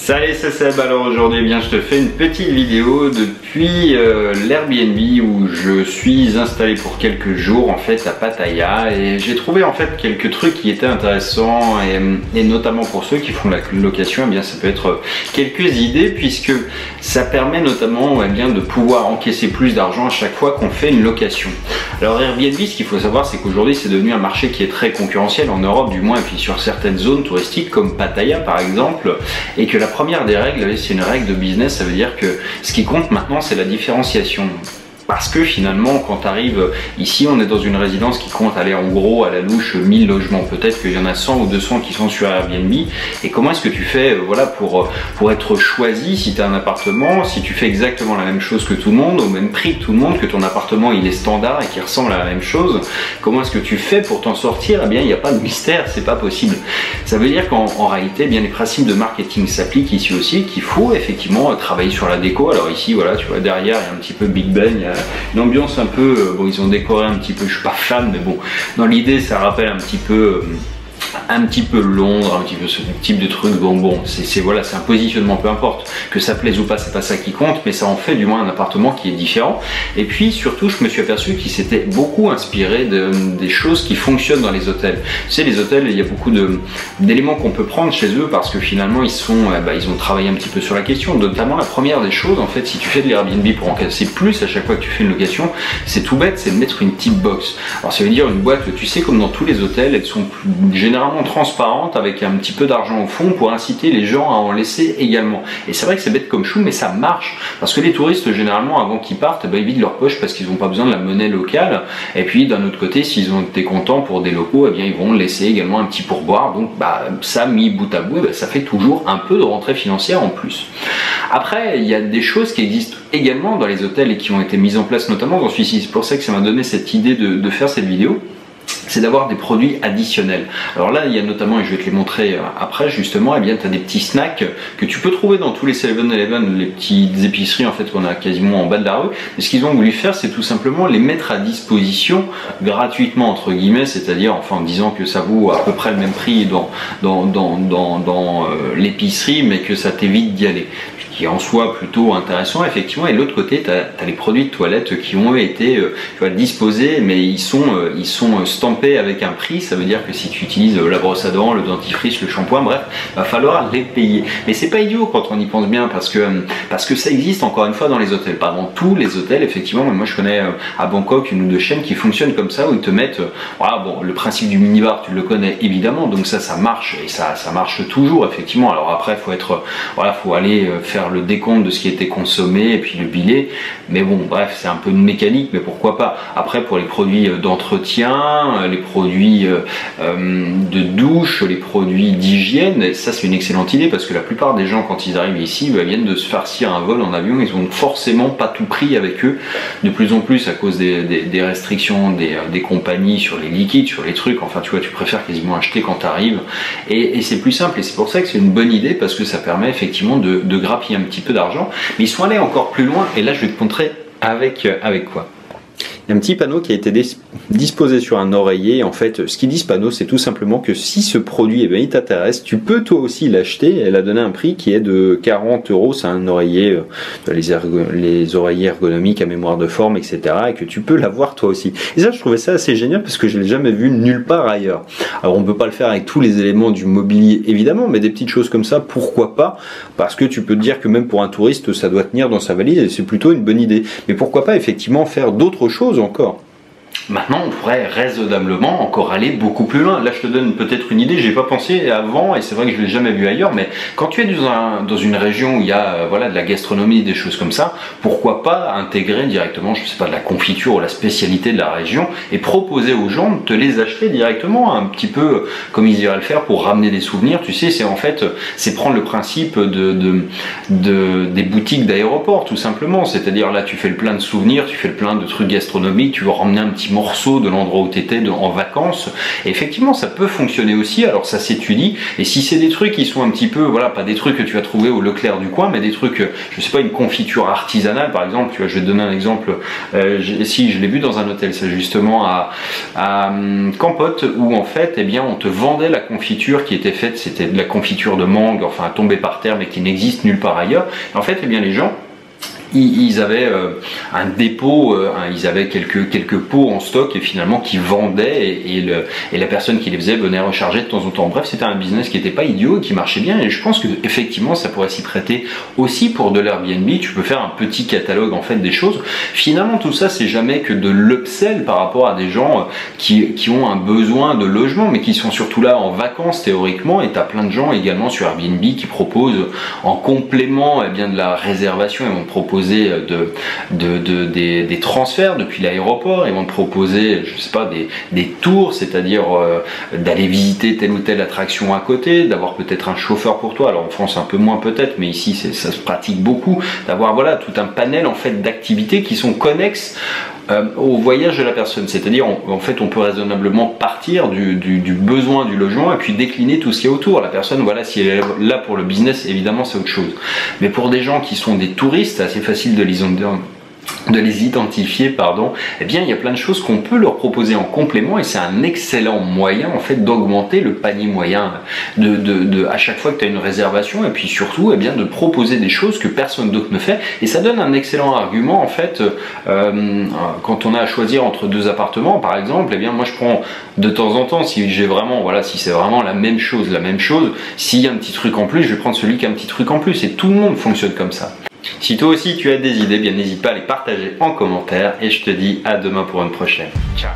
Salut, c'est Seb. Alors aujourd'hui, eh bien, je te fais une petite vidéo depuis l'Airbnb où je suis installé pour quelques jours en fait à Pattaya, et j'ai trouvé en fait quelques trucs qui étaient intéressants et notamment pour ceux qui font la location, eh bien ça peut être quelques idées puisque ça permet notamment eh bien de pouvoir encaisser plus d'argent à chaque fois qu'on fait une location. Alors Airbnb, ce qu'il faut savoir, c'est qu'aujourd'hui c'est devenu un marché qui est très concurrentiel en Europe du moins, et puis sur certaines zones touristiques comme Pattaya par exemple, et que la première des règles, c'est une règle de business, ça veut dire que ce qui compte maintenant c'est la différenciation. Parce que finalement, quand tu arrives ici, on est dans une résidence qui compte aller en gros à la louche 1000 logements. Peut-être qu'il y en a 100 ou 200 qui sont sur Airbnb. Et comment est-ce que tu fais voilà, pour être choisi si tu as un appartement, si tu fais exactement la même chose que tout le monde, au même prix que tout le monde, que ton appartement il est standard et qui ressemble à la même chose, comment est-ce que tu fais pour t'en sortir? Eh bien, il n'y a pas de mystère, c'est pas possible. Ça veut dire qu'en réalité, eh bien, les principes de marketing s'appliquent ici aussi, qu'il faut effectivement travailler sur la déco. Alors ici, voilà, tu vois, derrière, il y a un petit peu Big Ben, il y a une ambiance un peu, bon ils ont décoré un petit peu, je suis pas fan, mais bon, dans l'idée ça rappelle un petit peu Londres, un petit peu ce type de truc. Bon, c'est voilà, c'est un positionnement, peu importe que ça plaise ou pas, c'est pas ça qui compte, mais ça en fait du moins un appartement qui est différent. Et puis surtout, je me suis aperçu qu'il s'était beaucoup inspiré des choses qui fonctionnent dans les hôtels. Tu sais, les hôtels, il y a beaucoup d'éléments qu'on peut prendre chez eux parce que finalement ils ont travaillé un petit peu sur la question. Notamment la première des choses, en fait, si tu fais de l'Airbnb pour encaisser plus à chaque fois que tu fais une location, c'est tout bête, c'est de mettre une tip box. Alors ça veut dire une boîte, tu sais, comme dans tous les hôtels, elles sont généralement transparente avec un petit peu d'argent au fond pour inciter les gens à en laisser également. Et c'est vrai que c'est bête comme chou, mais ça marche parce que les touristes généralement avant qu'ils partent, ils vident leur poche parce qu'ils n'ont pas besoin de la monnaie locale. Et puis d'un autre côté, s'ils ont été contents pour des locaux, eh bien ils vont laisser également un petit pourboire. Donc ça mis bout à bout, ça fait toujours un peu de rentrée financière en plus. Après, il y a des choses qui existent également dans les hôtels et qui ont été mises en place notamment dans celui-ci. C'est pour ça que ça m'a donné cette idée de faire cette vidéo. C'est d'avoir des produits additionnels. Alors là, il y a notamment, et je vais te les montrer après justement, eh bien tu as des petits snacks que tu peux trouver dans tous les 7-Eleven, les petites épiceries en fait qu'on a quasiment en bas de la rue. Mais ce qu'ils ont voulu faire, c'est tout simplement les mettre à disposition gratuitement entre guillemets, c'est-à-dire enfin en disant que ça vaut à peu près le même prix dans l'épicerie, mais que ça t'évite d'y aller. Qui est en soi plutôt intéressant effectivement. Et de l'autre côté, tu as les produits de toilette qui ont été disposés, mais ils sont stampés avec un prix. Ça veut dire que si tu utilises la brosse à dents, le dentifrice, le shampoing, bref, va falloir les payer. Mais c'est pas idiot quand on y pense bien, parce que ça existe encore une fois dans les hôtels, pas dans tous les hôtels effectivement, mais moi je connais à Bangkok une ou deux chaînes qui fonctionnent comme ça, où ils te mettent voilà, bon, le principe du minibar tu le connais évidemment, donc ça marche, et ça marche toujours effectivement. Alors après faut aller faire le décompte de ce qui a été consommé et puis le billet, mais bon bref, c'est un peu une mécanique, mais pourquoi pas. Après pour les produits d'entretien, les produits de douche, les produits d'hygiène, ça c'est une excellente idée, parce que la plupart des gens quand ils arrivent ici viennent de se farcir un vol en avion, ils ont forcément pas tout pris avec eux, de plus en plus à cause des restrictions des compagnies sur les liquides, sur les trucs, enfin tu vois, tu préfères quasiment acheter quand tu arrives, et c'est plus simple, et c'est pour ça que c'est une bonne idée, parce que ça permet effectivement de grappiller un petit peu d'argent. Mais ils sont allés encore plus loin, et là je vais te montrer avec quoi. Il y a un petit panneau qui a été disposé sur un oreiller. En fait, ce qu'il dit ce panneau, c'est tout simplement que si ce produit il t'intéresse, tu peux toi aussi l'acheter. Elle a donné un prix qui est de 40 €. C'est un oreiller, les oreillers ergonomiques à mémoire de forme, etc. Et que tu peux l'avoir toi aussi. Et ça, je trouvais ça assez génial parce que je ne l'ai jamais vu nulle part ailleurs. Alors, on ne peut pas le faire avec tous les éléments du mobilier, évidemment, mais des petites choses comme ça, pourquoi pas? Parce que tu peux te dire que même pour un touriste, ça doit tenir dans sa valise et c'est plutôt une bonne idée. Mais pourquoi pas effectivement faire d'autres choses encore? Maintenant, on pourrait raisonnablement encore aller beaucoup plus loin. Là, je te donne peut-être une idée, j'ai pas pensé avant, et c'est vrai que je l'ai jamais vu ailleurs, mais quand tu es dans une région où il y a voilà, de la gastronomie, des choses comme ça, pourquoi pas intégrer directement, je sais pas, de la confiture ou la spécialité de la région, et proposer aux gens de te les acheter directement, un petit peu comme ils iraient le faire pour ramener des souvenirs. Tu sais, c'est prendre le principe des boutiques d'aéroport, tout simplement. C'est-à-dire là, tu fais le plein de souvenirs, tu fais le plein de trucs gastronomiques, tu veux ramener un petit morceau de l'endroit où tu étais en vacances. Et effectivement, ça peut fonctionner aussi, alors ça s'étudie. Et si c'est des trucs qui sont un petit peu, voilà, pas des trucs que tu vas trouver au Leclerc du coin, mais des trucs, je sais pas, une confiture artisanale par exemple, tu vois, je vais te donner un exemple, si je l'ai vu dans un hôtel, c'est justement à Campote, où en fait, eh bien, on te vendait la confiture qui était faite, c'était de la confiture de mangue, enfin tombée par terre, mais qui n'existe nulle part ailleurs. Et en fait, eh bien, les gens, ils avaient un dépôt, ils avaient quelques pots en stock et finalement qui vendaient et la personne qui les faisait venait recharger de temps en temps. Bref, c'était un business qui n'était pas idiot et qui marchait bien, et je pense que effectivement ça pourrait s'y prêter aussi pour de l'Airbnb. Tu peux faire un petit catalogue en fait des choses. Finalement tout ça c'est jamais que de l'upsell par rapport à des gens qui ont un besoin de logement mais qui sont surtout là en vacances théoriquement, et tu as plein de gens également sur Airbnb qui proposent en complément eh bien, de la réservation, ils vont te proposer des transferts depuis l'aéroport, ils vont te proposer, je sais pas, des tours, c'est-à-dire d'aller visiter telle ou telle attraction à côté, d'avoir peut-être un chauffeur pour toi. Alors en France un peu moins peut-être, mais ici ça se pratique beaucoup, d'avoir voilà tout un panel en fait d'activités qui sont connexes au voyage de la personne. C'est-à-dire en fait on peut raisonnablement partir du besoin du logement et puis décliner tout ce qu'il y a autour. La personne, voilà, si elle est là pour le business, évidemment c'est autre chose. Mais pour des gens qui sont des touristes, c'est assez facile de les identifier, pardon, eh bien il y a plein de choses qu'on peut leur proposer en complément, et c'est un excellent moyen en fait d'augmenter le panier moyen à chaque fois que tu as une réservation, et puis surtout eh bien de proposer des choses que personne d'autre ne fait, et ça donne un excellent argument en fait quand on a à choisir entre deux appartements par exemple. Eh bien moi je prends de temps en temps, si j'ai vraiment, voilà, si c'est vraiment la même chose, s'il y a un petit truc en plus, je vais prendre celui qui a un petit truc en plus, et tout le monde fonctionne comme ça. Si toi aussi tu as des idées, bien n'hésite pas à les partager en commentaire, et je te dis à demain pour une prochaine. Ciao.